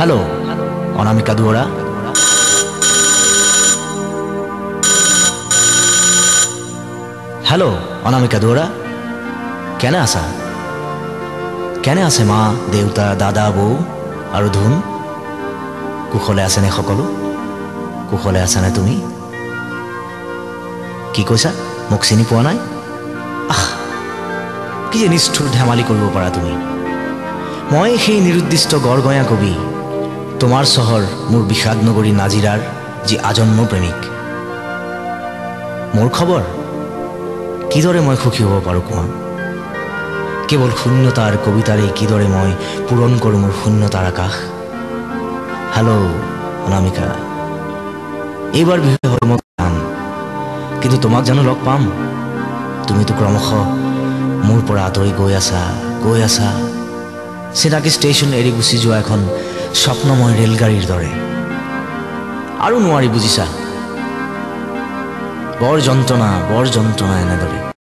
hello Anamika दुवरा hello Anamika दुवरा केने आसा केने आसे मा देउता दादा बौ और धुन कुशले आसेने सकलो कुशले आसाने तुमी कि कैसा मोक चिनि पोৱা নাই आह कि जे निष्ठुर धेमाली करिब पारा तुमी मैं সেই নিরুদ্দিষ্ট গড়গয়া কবি তোমার শহর মোর বিষাদ নগরী নাজিরার যি আজন্ম প্রেমিক মোর খবর কিদরে মই সুখী হব পাৰো কোৱা কেৱল শূন্যতাৰ কবিতাৰে কিদৰে মই পূৰণ কৰো মোৰ শূন্যতাৰ আকাশ हेलो अनामिका এইবাৰ বিহু হয় মই গান কিন্তু তোমাক জানো লগ পাম তুমি তো ক্ৰমশ মোৰ পৰা আঁতৰি গৈ আছা চিনাকি ষ্টেচন এৰি গুচি যোৱা এখন স্বপ্নময় ৰেলগাড়ীৰ দৰে আৰু নোৱাৰি বুজিছা বৰ যন্ত্ৰণা এনেদৰে